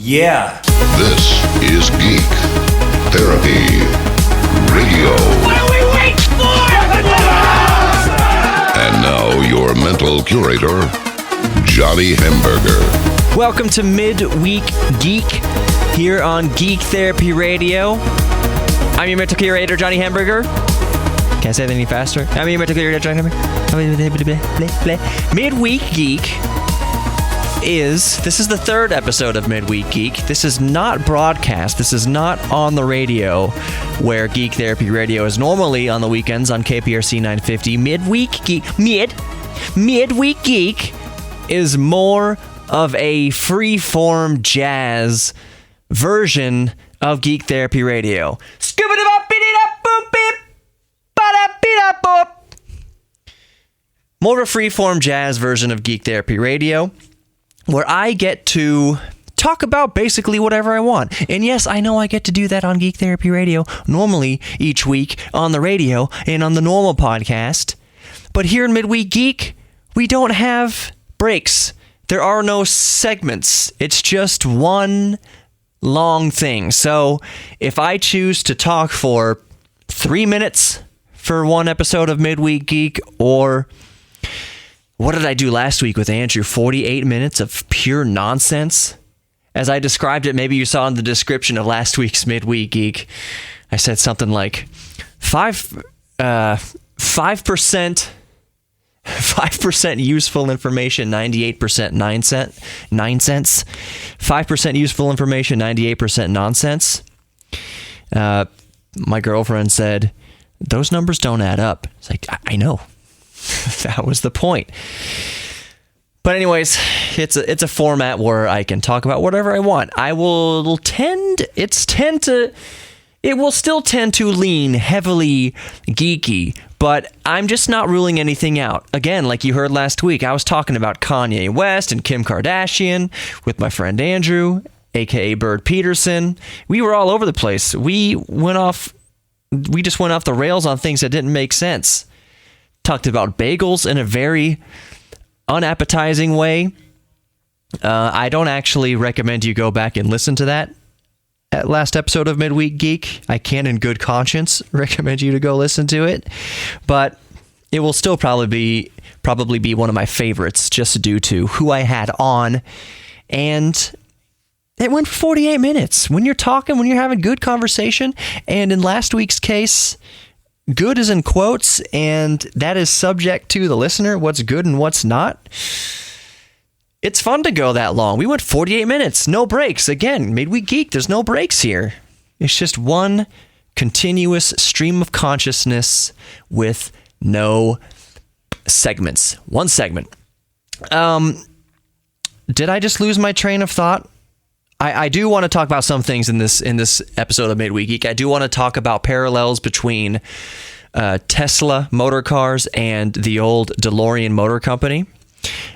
Yeah. This is Geek Therapy Radio. What are we waiting for? And now your mental curator, Johnny Hamburger. Welcome to Midweek Geek here on Geek Therapy Radio. I'm your mental curator, Johnny Hamburger. Can I say that any faster? I'm your mental curator, Johnny Hamburger. Midweek Geek this is the third episode of Midweek Geek. This is not broadcast. This is not on the radio where Geek Therapy Radio is normally on the weekends on KPRC 950. Midweek Geek is more of a free-form jazz version of Geek Therapy Radio. More of a free-form jazz version of Geek Therapy Radio, where I get to talk about basically whatever I want. And yes, I know I get to do that on Geek Therapy Radio, normally each week on the radio and on the normal podcast. But here in Midweek Geek, we don't have breaks. There are no segments. It's just one long thing. So if I choose to talk for 3 minutes for one episode of Midweek Geek, or what did I do last week with Andrew? 48 minutes of pure nonsense? As I described it, maybe you saw in the description of last week's Midweek Geek, I said something like 5% useful information, 98% nonsense. 5% useful information, 98% nonsense. My girlfriend said, those numbers don't add up. It's like, I know. That was the point. But anyways, it's a format where I can talk about whatever I want. It will still tend to lean heavily geeky, but I'm just not ruling anything out. Again, like you heard last week, I was talking about Kanye West and Kim Kardashian with my friend Andrew, aka Bird Peterson. We were all over the place. We just went off the rails on things that didn't make sense. Talked about bagels in a very unappetizing way. I don't actually recommend you go back and listen to that last episode of Midweek Geek. I can in good conscience recommend you to go listen to it, but it will still probably be one of my favorites just due to who I had on. And it went for 48 minutes. When you're having good conversation, and in last week's case, good is in quotes, and that is subject to the listener, what's good and what's not. It's fun to go that long. We went 48 minutes, no breaks. Again, Midweek Geek, there's no breaks here. It's just one continuous stream of consciousness with no segments. One segment. Did I just lose my train of thought? I do want to talk about some things in this episode of Midweek Geek. I do want to talk about parallels between Tesla motor cars and the old DeLorean Motor Company.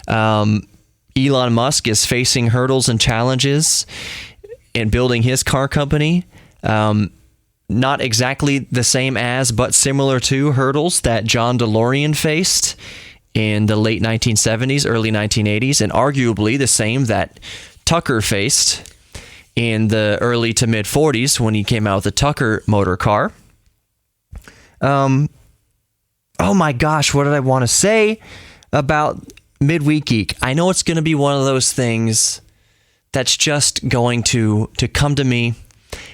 Elon Musk is facing hurdles and challenges in building his car company. Not exactly the same as, but similar to hurdles that John Delorean faced in the late 1970s, early 1980s, and arguably the same that Tucker faced in the early to mid 40s when he came out with the Tucker motor car. Oh my gosh, what did I want to say about Midweek Geek? I know it's going to be one of those things that's just going to come to me.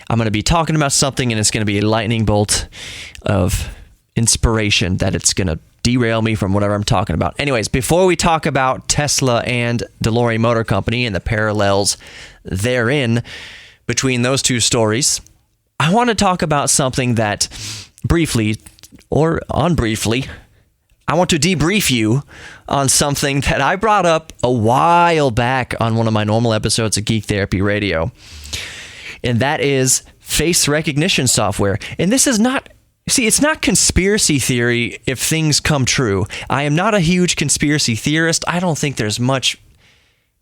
I'm going to be talking about something and it's going to be a lightning bolt of inspiration that it's going to derail me from whatever I'm talking about. Anyways, before we talk about Tesla and DeLorean Motor Company and the parallels therein between those two stories, I want to talk about something that briefly or unbriefly, I want to debrief you on something that I brought up a while back on one of my normal episodes of Geek Therapy Radio. And that is face recognition software. And this is not, it's not conspiracy theory if things come true. I am not a huge conspiracy theorist. I don't think there's much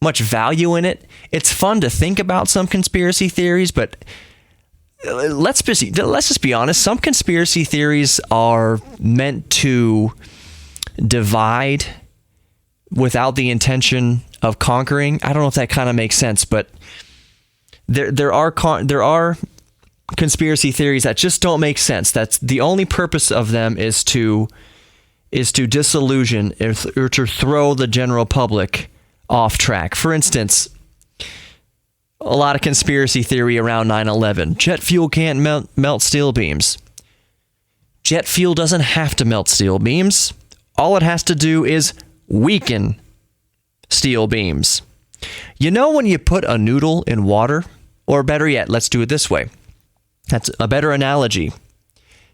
value in it. It's fun to think about some conspiracy theories, but let's just be honest. Some conspiracy theories are meant to divide without the intention of conquering. I don't know if that kind of makes sense, but there are conspiracy theories that just don't make sense. That's the only purpose of them is to disillusion or to throw the general public off track. For instance, a lot of conspiracy theory around 9/11. Jet fuel can't melt steel beams. Jet fuel doesn't have to melt steel beams. All it has to do is weaken steel beams. You know when you put a noodle in water? Or better yet, let's do it this way. That's a better analogy.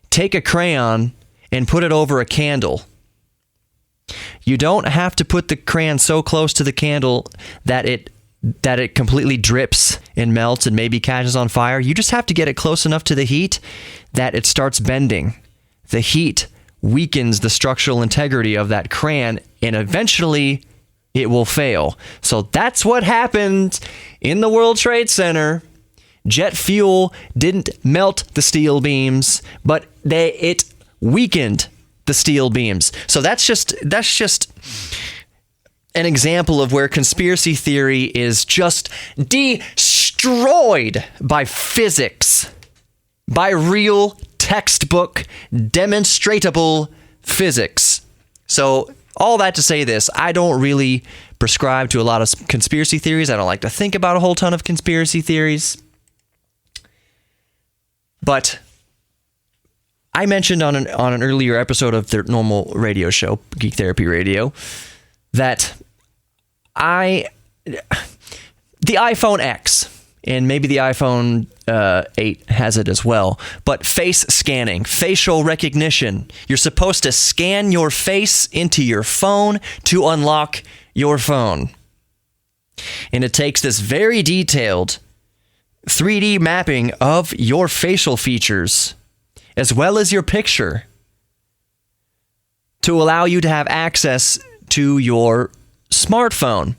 Take a crayon and put it over a candle. You don't have to put the crayon so close to the candle that it completely drips and melts and maybe catches on fire. You just have to get it close enough to the heat that it starts bending. The heat weakens the structural integrity of that crayon, and eventually it will fail. So that's what happened in the World Trade Center. Jet fuel didn't melt the steel beams, but it weakened the steel beams. So that's just an example of where conspiracy theory is just destroyed by physics, by real textbook demonstratable physics. So all that to say this, I don't really prescribe to a lot of conspiracy theories. I don't like to think about a whole ton of conspiracy theories. But I mentioned on an earlier episode of the normal radio show, Geek Therapy Radio, that the iPhone X, and maybe the iPhone 8 has it as well, but face scanning, facial recognition. You're supposed to scan your face into your phone to unlock your phone. And it takes this very detailed 3D mapping of your facial features, as well as your picture, to allow you to have access to your smartphone.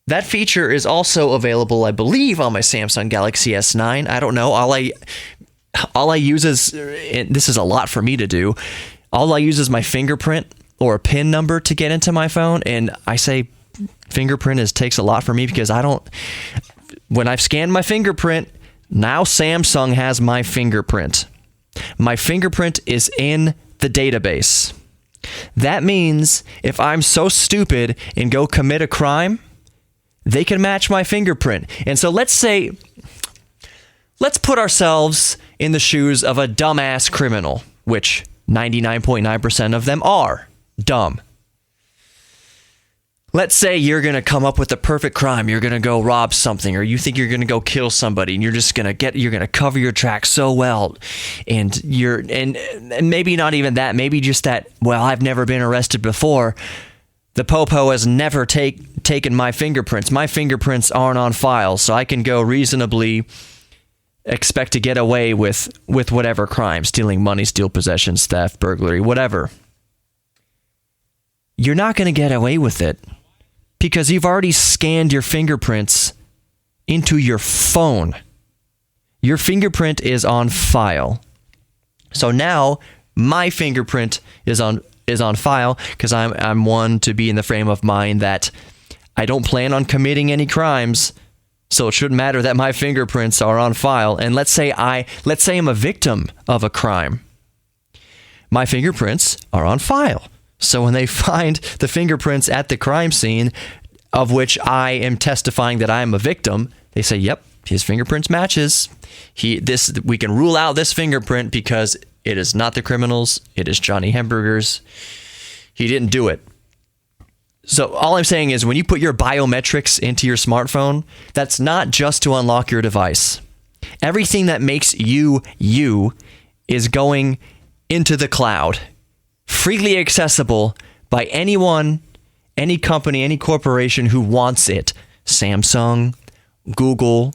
That feature is also available, I believe, on my Samsung Galaxy S9. I don't know. All I use is, and this is a lot for me to do, all I use is my fingerprint or a PIN number to get into my phone. And I say fingerprint takes a lot for me because when I've scanned my fingerprint, now Samsung has my fingerprint. My fingerprint is in the database. That means if I'm so stupid and go commit a crime, they can match my fingerprint. And so let's put ourselves in the shoes of a dumbass criminal, which 99.9% of them are dumb. Let's say you're going to come up with the perfect crime. You're going to go rob something, or you think you're going to go kill somebody, and you're going to cover your tracks so well. And maybe not even that, maybe just that, well, I've never been arrested before. The popo has never taken my fingerprints. My fingerprints aren't on file, so I can go reasonably expect to get away with whatever crime, stealing money, steal possessions, theft, burglary, whatever. You're not going to get away with it because you've already scanned your fingerprints into your phone. Your fingerprint is on file. So now my fingerprint is on file because I'm one to be in the frame of mind that I don't plan on committing any crimes, so it shouldn't matter that my fingerprints are on file. And let's say I'm a victim of a crime. My fingerprints are on file. So when they find the fingerprints at the crime scene, of which I am testifying that I am a victim, they say, "Yep, his fingerprints matches. We can rule out this fingerprint because it is not the criminal's. It is Johnny Hamburger's. He didn't do it." So all I'm saying is when you put your biometrics into your smartphone, that's not just to unlock your device. Everything that makes you is going into the cloud, freely accessible by anyone, any company, any corporation who wants it. Samsung, Google,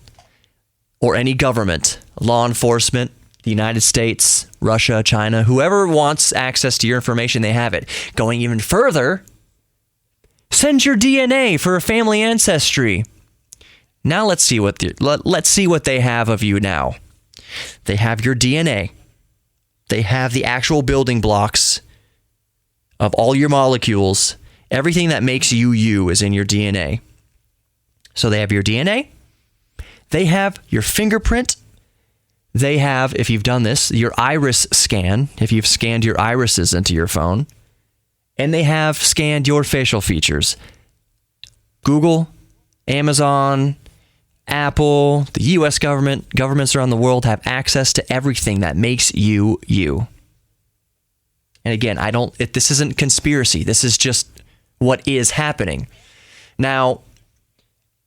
or any government, law enforcement, the United States, Russia, China, whoever wants access to your information, they have it. Going even further, send your DNA for a family ancestry. Now let's see what they have of you now. They have your DNA. They have the actual building blocks of all your molecules. Everything that makes you is in your DNA. So they have your DNA. They have your fingerprint. They have, if you've done this, your iris scan, if you've scanned your irises into your phone. And they have scanned your facial features. Google, Amazon, Apple, the U.S. government, governments around the world have access to everything that makes you, you. And again, this isn't conspiracy. This is just what is happening. Now,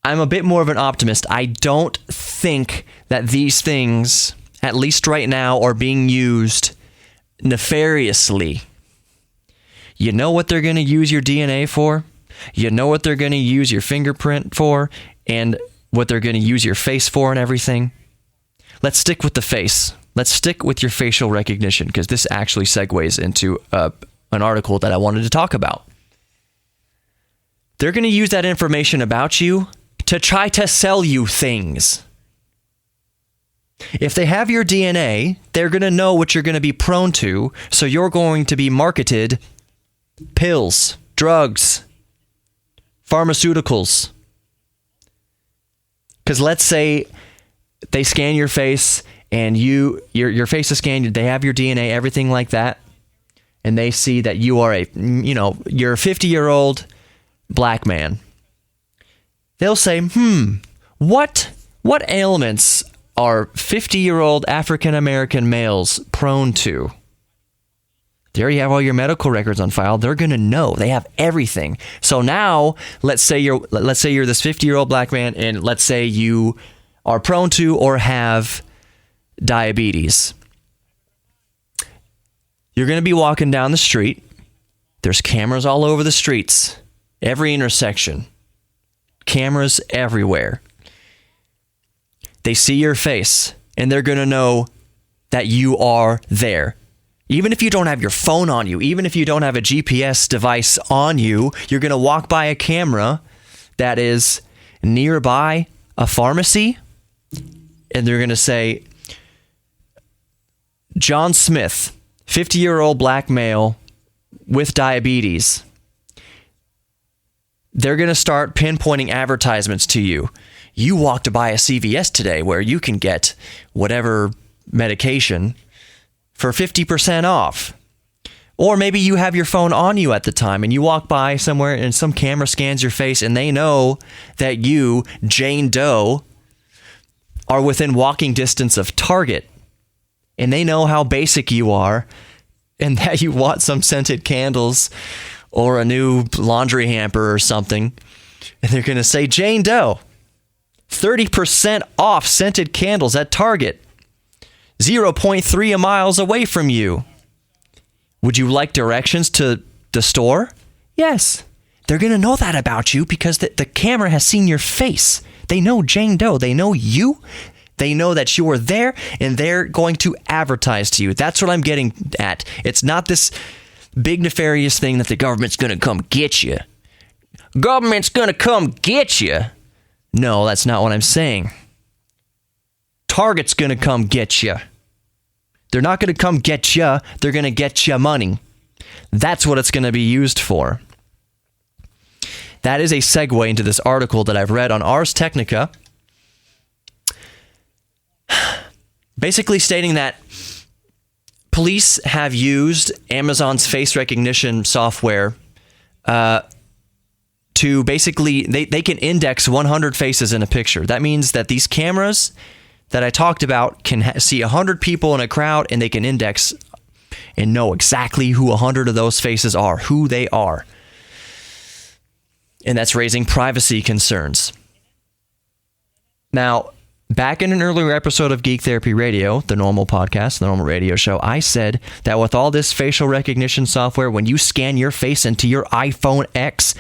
I'm a bit more of an optimist. I don't think that these things, at least right now, are being used nefariously. You know what they're going to use your DNA for? You know what they're going to use your fingerprint for? And what they're going to use your face for and everything? Let's stick with the face. Let's stick with your facial recognition, because this actually segues into an article that I wanted to talk about. They're going to use that information about you to try to sell you things. If they have your DNA, they're going to know what you're going to be prone to, so you're going to be marketed pills, drugs, pharmaceuticals. Because let's say they scan your face and your face is scanned, they have your DNA, everything like that, and they see that you are you're a 50-year-old black man. They'll say, what ailments are 50-year-old African-American males prone to? There you have all your medical records on file. They're going to know. They have everything. So now, let's say you're this 50-year-old black man, and let's say you are prone to or have diabetes. You're going to be walking down the street. There's cameras all over the streets, every intersection. Cameras everywhere. They see your face, and they're going to know that you are there. Even if you don't have your phone on you, even if you don't have a GPS device on you, you're going to walk by a camera that is nearby a pharmacy, and they're going to say, John Smith, 50-year-old black male with diabetes. They're going to start pinpointing advertisements to you. You walked by a CVS today where you can get whatever medication for 50% off. Or maybe you have your phone on you at the time and you walk by somewhere and some camera scans your face and they know that you, Jane Doe, are within walking distance of Target. And they know how basic you are and that you want some scented candles or a new laundry hamper or something. And they're going to say, Jane Doe, 30% off scented candles at Target. 0.3 miles away from you. Would you like directions to the store? Yes. They're going to know that about you because the camera has seen your face. They know Jane Doe. They know you. They know that you are there, and they're going to advertise to you. That's what I'm getting at. It's not this big nefarious thing that the government's going to come get you. Government's going to come get you. No, that's not what I'm saying. Target's going to come get you. They're not going to come get you. They're going to get you money. That's what it's going to be used for. That is a segue into this article that I've read on Ars Technica. Basically stating that police have used Amazon's face recognition software to basically, they can index 100 faces in a picture. That means that these cameras that I talked about can see 100 people in a crowd, and they can index and know exactly who 100 of those faces are, who they are. And that's raising privacy concerns. Now, back in an earlier episode of Geek Therapy Radio, the normal podcast, the normal radio show, I said that with all this facial recognition software, when you scan your face into your iPhone X,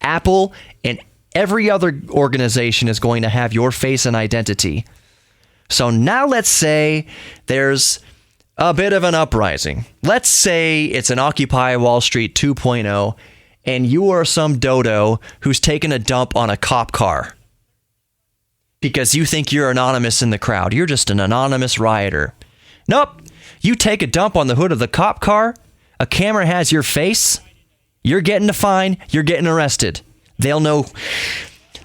Apple and every other organization is going to have your face and identity. So now let's say there's a bit of an uprising. Let's say it's an Occupy Wall Street 2.0, and you are some dodo who's taken a dump on a cop car because you think you're anonymous in the crowd. You're just an anonymous rioter. Nope. You take a dump on the hood of the cop car, a camera has your face, you're getting a fine, you're getting arrested. They'll know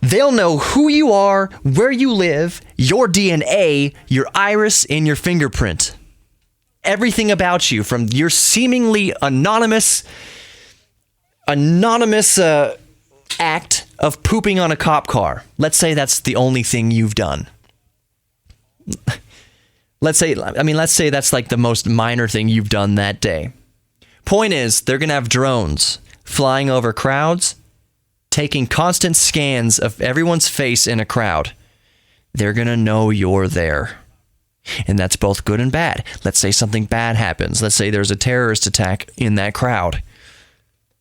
They'll know who you are, where you live, your DNA, your iris, and your fingerprint. Everything about you, from your seemingly anonymous act of pooping on a cop car. Let's say that's the only thing you've done. Let's say that's like the most minor thing you've done that day. Point is, they're going to have drones flying over crowds, taking constant scans of everyone's face in a crowd. They're going to know you're there. And that's both good and bad. Let's say something bad happens. Let's say there's a terrorist attack in that crowd.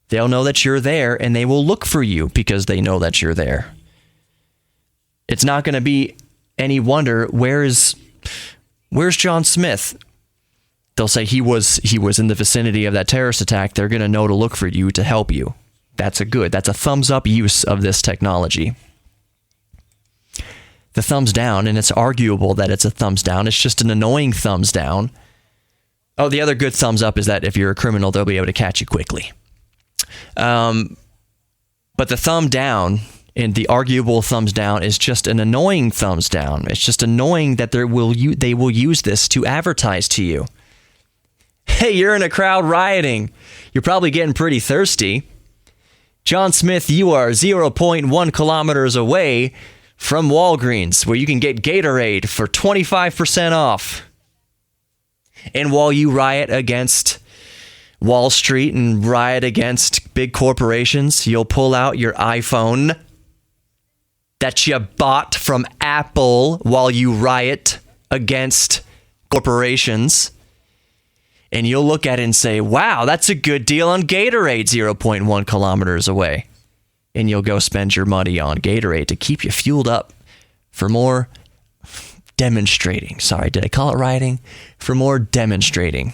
They'll know that you're there, and they will look for you because they know that you're there. It's not going to be any wonder, where's John Smith? They'll say he was in the vicinity of that terrorist attack. They're going to know to look for you to help you. That's a thumbs up use of this technology. The thumbs down, and it's arguable that it's a thumbs down. It's just an annoying thumbs down. Oh, the other good thumbs up is that if you're a criminal, they'll be able to catch you quickly. But the thumb down and the arguable thumbs down is just an annoying thumbs down. It's just annoying that they will use this to advertise to you. Hey, you're in a crowd rioting. You're probably getting pretty thirsty. John Smith, you are 0.1 kilometers away from Walgreens, where you can get Gatorade for 25% off. And while you riot against Wall Street and riot against big corporations, you'll pull out your iPhone that you bought from Apple while you riot against corporations. And you'll look at it and say, wow, that's a good deal on Gatorade 0.1 kilometers away. And you'll go spend your money on Gatorade to keep you fueled up for more demonstrating. Sorry, did I call it rioting? For more demonstrating.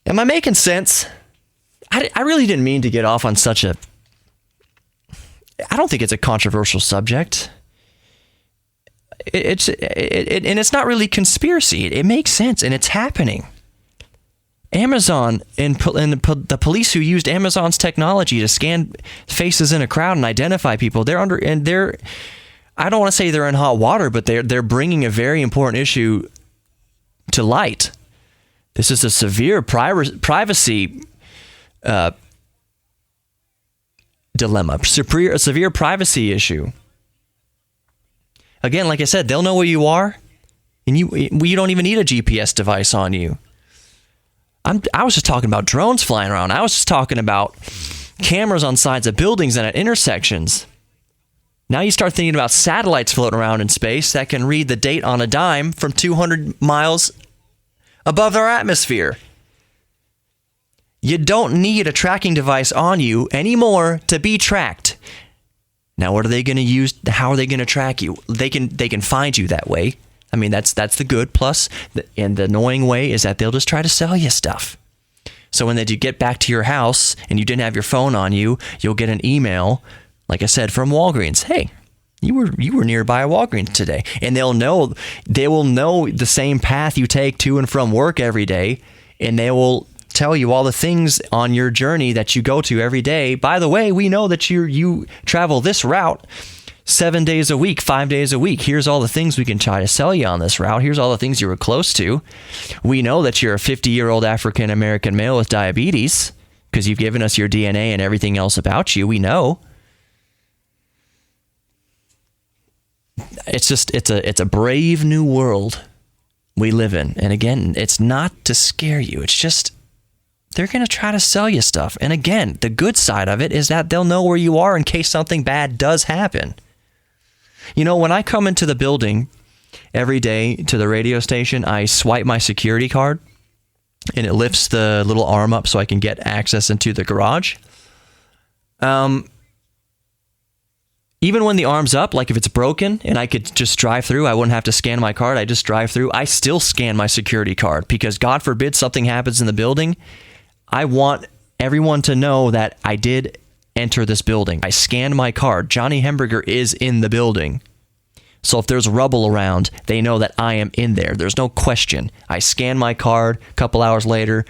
Am I making sense? I really didn't mean to get off on such a... I don't think it's a controversial subject. And it's not really conspiracy. It makes sense, and it's happening. Amazon and the police who used Amazon's technology to scan faces in a crowd and identify people, I don't want to say they're in hot water, but they're bringing a very important issue to light. This is a severe privacy dilemma, a severe privacy issue. Again, like I said, they'll know where you are, and you don't even need a GPS device on you. I was just talking about drones flying around. I was just talking about cameras on sides of buildings and at intersections. Now you start thinking about satellites floating around in space that can read the date on a dime from 200 miles above our atmosphere. You don't need a tracking device on you anymore to be tracked. Now, what are they going to use? How are they going to track you? They can find you that way. I mean, that's the good. Plus, and the annoying way is that they'll just try to sell you stuff. So when you get back to your house and you didn't have your phone on you, you'll get an email, like I said, from Walgreens. Hey, you were nearby a Walgreens today, and they will know the same path you take to and from work every day, and they will tell you all the things on your journey that you go to every day. By the way, we know that you travel this route 7 days a week, 5 days a week. Here's all the things we can try to sell you on this route. Here's all the things you were close to. We know that you're a 50-year-old African-American male with diabetes because you've given us your DNA and everything else about you. We know. It's a brave new world we live in. And again, it's not to scare you. It's just they're going to try to sell you stuff. And again, the good side of it is that they'll know where you are in case something bad does happen. You know, when I come into the building every day to the radio station, I swipe my security card and it lifts the little arm up so I can get access into the garage. Even when the arm's up, like if it's broken and I could just drive through, I wouldn't have to scan my card. I just drive through. I still scan my security card because God forbid something happens in the building. I want everyone to know that I did enter this building. I scanned my card. Johnny Hemberger is in the building. So if there's rubble around, they know that I am in there. There's no question. I scan my card. A couple hours later,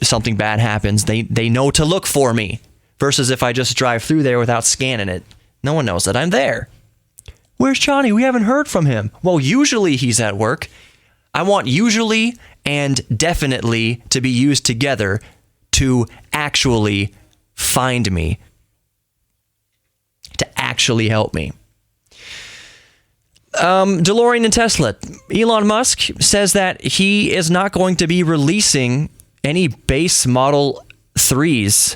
something bad happens. They know to look for me versus if I just drive through there without scanning it. No one knows that I'm there. Where's Johnny? We haven't heard from him. Well, usually he's at work. I want usually and definitely to be used together to actually find me, to actually help me. DeLorean and Tesla. Elon Musk says that he is not going to be releasing any base Model 3s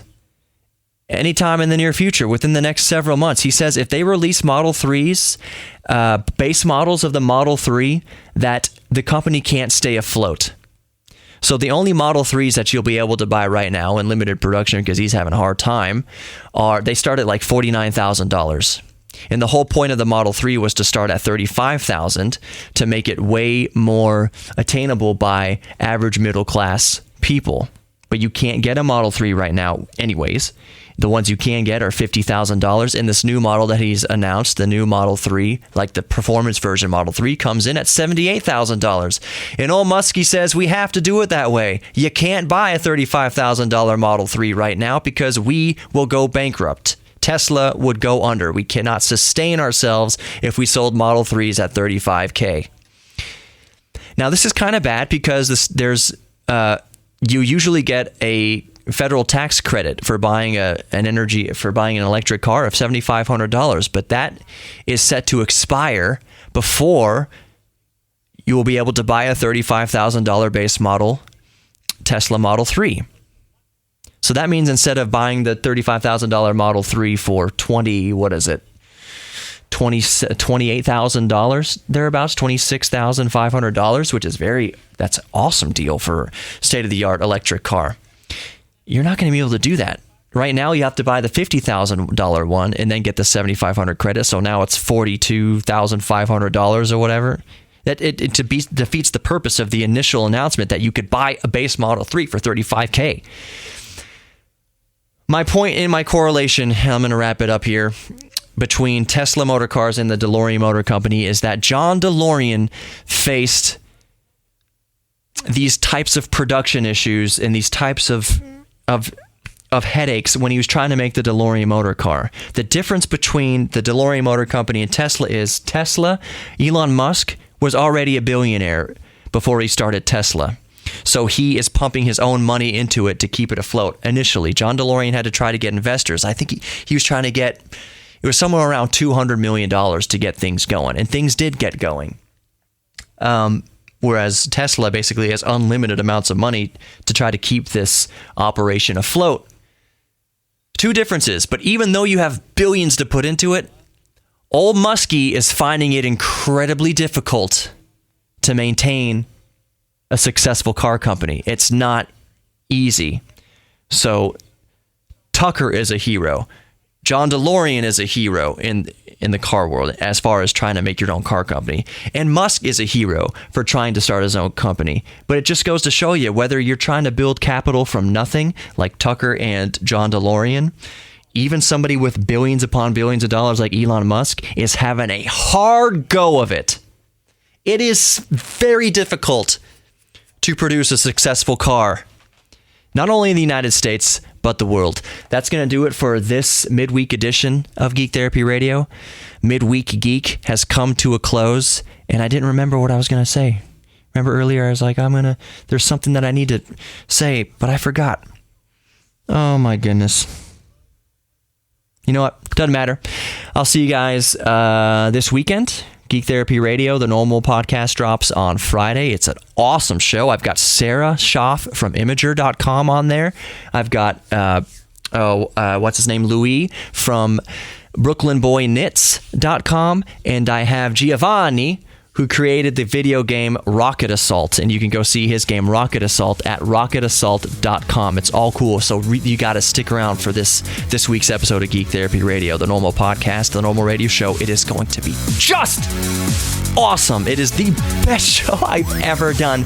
anytime in the near future, within the next several months. He says if they release Model 3s, base models of the Model 3, that the company can't stay afloat. So the only Model 3s that you'll be able to buy right now in limited production, because he's having a hard time, they start at like $49,000. And the whole point of the Model 3 was to start at $35,000 to make it way more attainable by average middle class people. But you can't get a Model 3 right now anyways. The ones you can get are $50,000. And this new model that he's announced, the new Model 3, like the performance version Model 3, comes in at $78,000. And old Muskie says we have to do it that way. You can't buy a $35,000 Model 3 right now because we will go bankrupt. Tesla would go under. We cannot sustain ourselves if we sold Model 3s at $35K. Now, this is kind of bad because you usually get a federal tax credit for buying an electric car of $7,500, but that is set to expire before you will be able to buy a $35,000 base model Tesla Model 3. So that means instead of buying the $35,000 Model 3 for $28,000 thereabouts, $26,500, which is that's an awesome deal for state-of-the-art electric car. You're not going to be able to do that. Right now, you have to buy the $50,000 one and then get the $7,500 credit. So now it's $42,500 or whatever. That it defeats the purpose of the initial announcement that you could buy a base Model 3 for $35K. My point in my correlation, I'm going to wrap it up here, between Tesla Motor Cars and the DeLorean Motor Company is that John Delorean faced these types of production issues and these types of headaches when he was trying to make the DeLorean motor car. The difference between the DeLorean Motor Company and Tesla is Elon Musk was already a billionaire before he started Tesla. So he is pumping his own money into it to keep it afloat. Initially, John Delorean had to try to get investors. I think he was trying to get, it was somewhere around $200 million to get things going. And things did get going. Whereas Tesla basically has unlimited amounts of money to try to keep this operation afloat. Two differences, but even though you have billions to put into it, old Muskie is finding it incredibly difficult to maintain a successful car company. It's not easy. So Tucker is a hero. John Delorean is a hero in the car world as far as trying to make your own car company. And Musk is a hero for trying to start his own company. But it just goes to show you, whether you're trying to build capital from nothing, like Tucker and John Delorean, even somebody with billions upon billions of dollars like Elon Musk is having a hard go of it. It is very difficult to produce a successful car, not only in the United States, but the world. That's going to do it for this midweek edition of Geek Therapy Radio. Midweek Geek has come to a close, and I didn't remember what I was going to say. Remember earlier, I was like, there's something that I need to say, but I forgot. Oh my goodness. You know what? Doesn't matter. I'll see you guys this weekend. Geek Therapy Radio, the normal podcast, drops on Friday. It's an awesome show. I've got Sarah Schaff from Imager.com on there. I've got, what's his name? Louis from BrooklynBoyKnits.com. And I have Giovanni, who created the video game Rocket Assault. And you can go see his game Rocket Assault at rocketassault.com. It's all cool. So you got to stick around for this week's episode of Geek Therapy Radio, the normal podcast, the normal radio show. It is going to be just awesome. It is the best show I've ever done.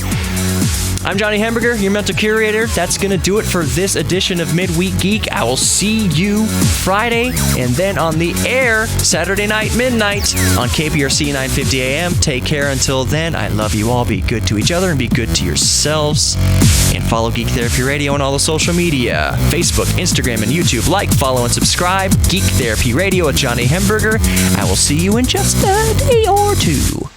I'm Johnny Hamburger, your mental curator. That's going to do it for this edition of Midweek Geek. I will see you Friday and then on the air Saturday night, midnight on KPRC 950 AM. Take care until then. I love you all. Be good to each other and be good to yourselves. And follow Geek Therapy Radio on all the social media. Facebook, Instagram, and YouTube. Like, follow, and subscribe. Geek Therapy Radio with Johnny Hamburger. I will see you in just a day or two.